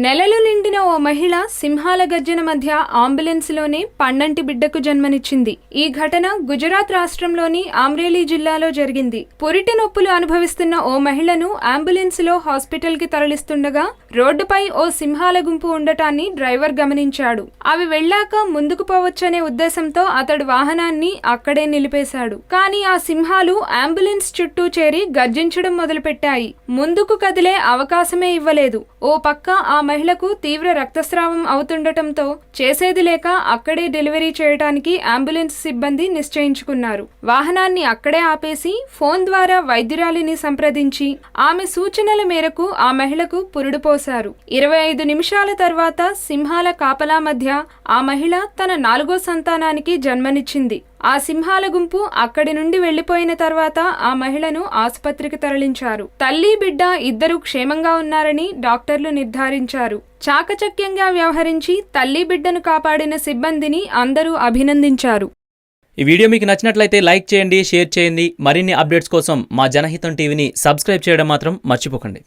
నెలలు నిండిన ఓ మహిళ సింహాల గర్జన మధ్య అంబులెన్స్లోనే పండంటి బిడ్డకు జన్మనిచ్చింది. ఈ ఘటన గుజరాత్ రాష్ట్రంలోని అమ్రేలీ జిల్లాలో జరిగింది. పురిటి నొప్పులు అనుభవిస్తున్న ఓ మహిళను అంబులెన్స్లో హాస్పిటల్కి తరలిస్తుండగా రోడ్డుపై ఓ సింహాల గుంపు ఉండటాన్ని డ్రైవర్ గమనించాడు. అవి వెళ్లాక ముందుకు పోవచ్చనే ఉద్దేశంతో అతడు వాహనాన్ని అక్కడే నిలిపేశాడు. కానీ ఆ సింహాలు అంబులెన్స్ చుట్టూ చేరి గర్జించడం మొదలుపెట్టాయి. ముందుకు కదిలే అవకాశమే ఇవ్వలేదు. ఓ పక్క ఆ మహిళకు తీవ్ర రక్తస్రావం అవుతుండటంతో చేసేది లేక అక్కడే డెలివరీ చేయడానికి అంబులెన్స్ సిబ్బంది నిశ్చయించుకున్నారు. వాహనాన్ని అక్కడే ఆపేసి ఫోన్ ద్వారా వైద్యురాలిని సంప్రదించి ఆమె సూచనల మేరకు ఆ మహిళకు పురుడు పోశారు. 25 నిమిషాల తర్వాత సింహాల కాపలా మధ్య ఆ మహిళ తన 4వ సంతానానికి జన్మనిచ్చింది. ఆ సింహాల గుంపు అక్కడి నుండి వెళ్లిపోయిన తర్వాత ఆ మహిళను ఆసుపత్రికి తరలించారు. తల్లి బిడ్డ ఇద్దరూ క్షేమంగా ఉన్నారని డాక్టర్లు నిర్ధారించారు. చాకచక్యంగా వ్యవహరించి తల్లి బిడ్డను కాపాడిన సిబ్బందిని అందరూ అభినందించారు. ఈ వీడియో మీకు నచ్చినట్లయితే లైక్ చేయండి, షేర్ చేయండి. మరిన్ని అప్డేట్స్ కోసం మా జనహితం టీవీని సబ్స్క్రైబ్ చేయడం మాత్రం మర్చిపోకండి.